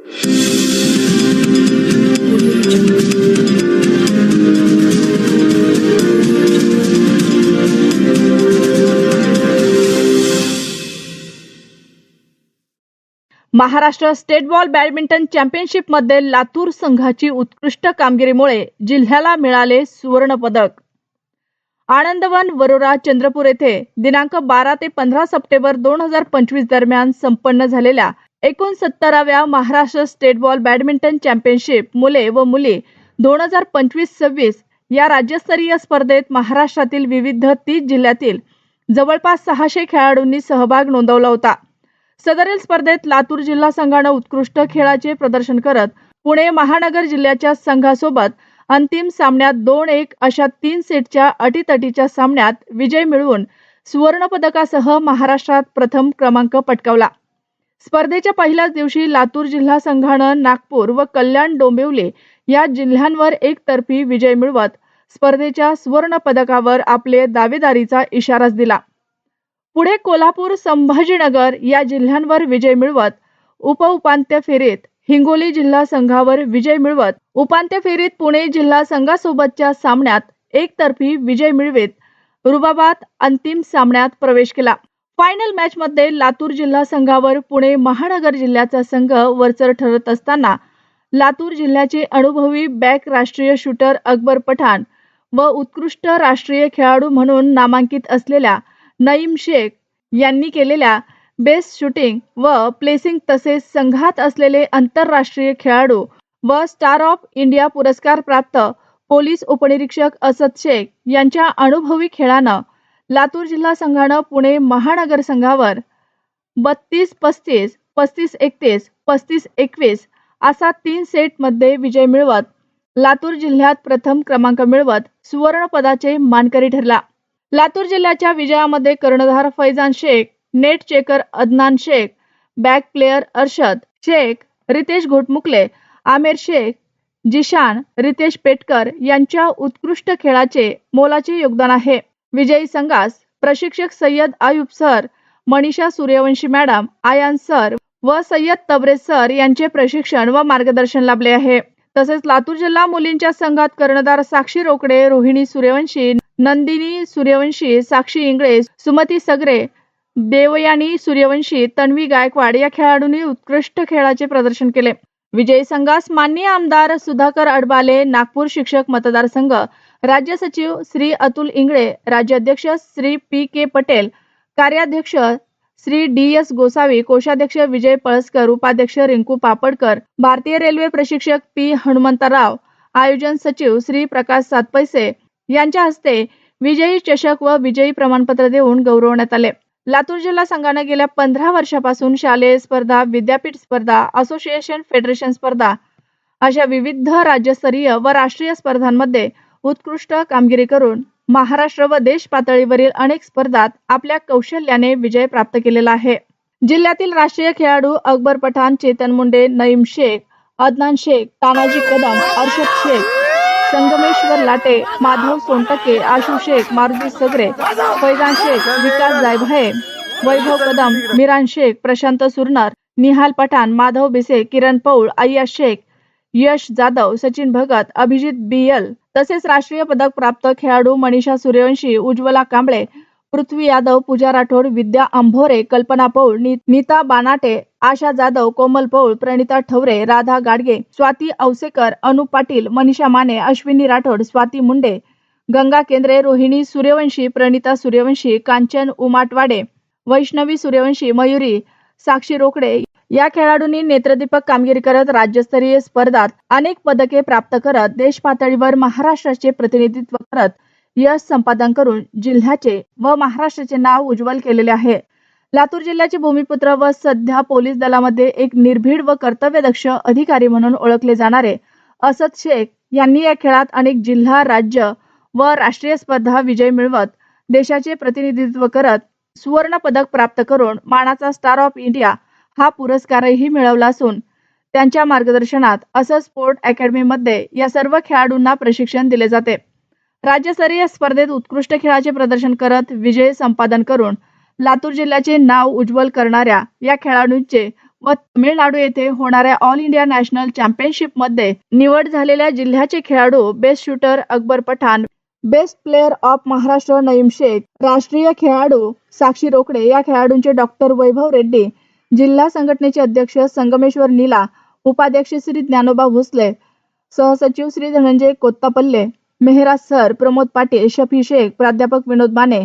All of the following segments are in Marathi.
Maharashtra state ball badminton championship मध्ये लातूर संघाची उत्कृष्ट कामगिरीमुळे जिल्ह्याला मिळाले सुवर्ण पदक। आनंदवन वरोरा चंद्रपूर येथे दिनांक 12 ते 15 सप्टेंबर 2025 दरम्यान संपन्न झालेल्या 69व्या Maharashtra state ball badminton championship मुले व मुली 2025-26 या राज्यस्तरीय स्पर्धेत महाराष्ट्रातील विविध 30 जिल्ह्यातील जवळपास 600 खेळाडूंनी सहभाग नोंदवला होता। सदरील स्पर्धेत लातूर जिल्हा संघाने उत्कृष्ट खेळाचे प्रदर्शन करत पुणे महानगर जिल्ह्याच्या संघासोबत अंतिम सामन्यात 2-1 अशा 3 सेटच्या अटीतटीच्या सामन्यात विजय मिळवून सुवर्ण पदकासह महाराष्ट्रात प्रथम क्रमांक पटकावला। स्पर्धेच्या पहिल्याच दिवशी लातूर जिल्हा संघाने नागपूर व कल्याण डोंबिवली या जिल्ह्यांवर एकतर्फी विजय मिळवत स्पर्धेच्या सुवर्ण पदकावर आपले दावेदारीचा इशाराच दिला। पुढे कोल्हापूर संभाजीनगर या जिल्ह्यांवर विजय मिळवत उपउपांत्य फेरीत हिंगोली जिल्हा संघावर विजय मिळवत उपांत्य फेरीत पुणे जिल्हा संघासोबतच्या सामन्यात एकतर्फी विजय मिळवत रुबाबात अंतिम सामन्यात प्रवेश केला। फायनल मॅच मध्ये लातूर जिल्हा संघावर पुणे महानगर जिल्ह्याचा संघ वरचढ ठरत असताना लातूर जिल्ह्याचे अनुभवी बॅक राष्ट्रीय शूटर अकबर पठाण व उत्कृष्ट राष्ट्रीय खेळाडू म्हणून नामांकित असलेल्या नईम शेख यांनी केलेल्या बेस्ट शूटिंग व प्लेसिंग तसेच संघात असलेले आंतरराष्ट्रीय खेळाडू व स्टार ऑफ इंडिया पुरस्कार प्राप्त पोलीस उपनिरीक्षक असद शेख यांच्या अनुभवी खेळानं लातूर जिल्हा संघानं पुणे महानगर संघावर 32-35, 35-31, 35-21 असा 3 सेट मध्ये विजय मिळवत लातूर जिल्ह्यात प्रथम क्रमांक मिळवत सुवर्ण पदाचे मानकरी ठरला। लातूर जिल्ह्याच्या विजयामध्ये कर्णधार Faizan Shaikh, net checker Adnan Shaikh, back player Arshad Shaikh, Ritesh Ghotmukle, Aamir Shaikh, Zishan, Ritesh Petkar यांच्या उत्कृष्ट खेळाचे मोलाचे योगदान आहे। विजयी संघास प्रशिक्षक Sayyed Ayub sir, Manisha Suryavanshi madam, Ayan sir व सय्यद तबरेज सर यांचे प्रशिक्षण व मार्गदर्शन लाभले आहे। तसेच लातूर जिल्हा मुलींच्या संघात कर्णधार साक्षी रोकडे, रोहिणी सूर्यवंशी, नंदिनी सूर्यवंशी, साक्षी इंगळे, सुमती सगरे, देवयानी सूर्यवंशी, तन्वी गायकवाड या खेळाडूंनी उत्कृष्ट खेळाचे प्रदर्शन केले। विजयी संघास माननीय आमदार सुधाकर अडबाले, नागपूर शिक्षक मतदारसंघ, राज्य सचिव श्री अतुल इंगळे, राज्याध्यक्ष श्री पी.के. पटेल, कार्याध्यक्ष श्री डी.एस. गोसावी, कोषाध्यक्ष विजय पळसकर, उपाध्यक्ष रिंकू पापडकर, भारतीय रेल्वे प्रशिक्षक पी. हनुमंतराव, आयोजन सचिव श्री प्रकाश सातपैसे यांच्या हस्ते विजयी चषक व विजयी प्रमाणपत्र देऊन गौरवण्यात आले। लातूर जिल्हा संघाने गेल्या 15 वर्षापासून शालेय स्पर्धा, विद्यापीठ स्पर्धा, असोसिएशन फेडरेशन स्पर्धा अशा विविध राज्यस्तरीय व राष्ट्रीय स्पर्धांमध्ये उत्कृष्ट कामगिरी करून महाराष्ट्र व देश पातळीवरील अनेक स्पर्धात आपल्या कौशल्याने विजय प्राप्त केलेला आहे। जिल्ह्यातील राष्ट्रीय खेळाडू अकबर पठाण, चेतन मुंडे, नईम शेख, अदनान शेख, तानाजी कदम, अर्शद शेख, संगमेश्वर लाटे, माधव सोनटके, आशु शेख, मारुती सगरे, फैजान शेख, विकास जायभाये, वैभव कदम, मिरान शेख, प्रशांत सुरनर, निहाल पठाण, माधव बिसे, किरण पौळ, अय्या शेख, यश जाधव, सचिन भगत, अभिजित BL तसेच राष्ट्रीय पदक प्राप्त खेळाडू मनीषा सूर्यवंशी, उज्ज्वला कांबळे, पृथ्वी यादव, पूजा राठोड, विद्या आंभोरे, कल्पना पौळ, नीता बानाटे, आशा जाधव, कोमल पौळ, प्रणिता ठवरे, राधा गाडगे, स्वाती औसेकर, अनु पाटील, मनीषा माने, अश्विनी राठोड, स्वाती मुंडे, गंगा केंद्रे, रोहिणी सूर्यवंशी, प्रणिता सूर्यवंशी, कांचन उमाटवाडे, वैष्णवी सूर्यवंशी, मयुरी, साक्षी रोकडे या खेळाडूंनी नेत्रदीपक कामगिरी करत राज्यस्तरीय स्पर्धात अनेक पदके प्राप्त करत देश पातळीवर महाराष्ट्राचे प्रतिनिधित्व करत यश संपादन करून जिल्ह्याचे व महाराष्ट्राचे नाव उज्ज्वल केलेले आहे। लातूर जिल्ह्याचे भूमिपुत्र व सध्या पोलीस दलामध्ये एक निर्भीड व कर्तव्यदक्ष अधिकारी म्हणून ओळखले जाणारे असद शेख यांनी या खेळात अनेक जिल्हा, राज्य व राष्ट्रीय स्पर्धा विजय मिळवत देशाचे प्रतिनिधित्व करत सुवर्ण पदक प्राप्त करून मानाचा स्टार ऑफ इंडिया हा पुरस्कारही मिळवला असून त्यांच्या मार्गदर्शनात असद स्पोर्ट अकॅडमी मध्ये या सर्व खेळाडूंना प्रशिक्षण दिले जाते। राज्यस्तरीय स्पर्धेत उत्कृष्ट खेळाचे प्रदर्शन करत विजय संपादन करून लातूर जिल्ह्याचे नाव उज्ज्वल करणाऱ्या या खेळाडूंचे व तमिळनाडू येथे होणाऱ्या ऑल इंडिया नॅशनल चॅम्पियनशिपमध्ये निवड झालेल्या जिल्ह्याचे खेळाडू best shooter Akbar Pathan, best player of Maharashtra Naeem Shaikh, राष्ट्रीय खेळाडू साक्षी रोकडे या खेळाडूंचे डॉक्टर वैभव रेड्डी, जिल्हा संघटनेचे अध्यक्ष संगमेश्वर नीला, उपाध्यक्ष श्री ज्ञानोबा भोसले, सहसचिव श्री धनंजय कोत्तापल्ले, मेहराज सर, प्रमोद पाटील, शफी शेख, प्राध्यापक विनोद माने,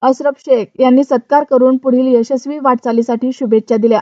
अशरफ शेख यांनी सत्कार करून पुढील यशस्वी वाटचालीसाठी शुभेच्छा दिल्या.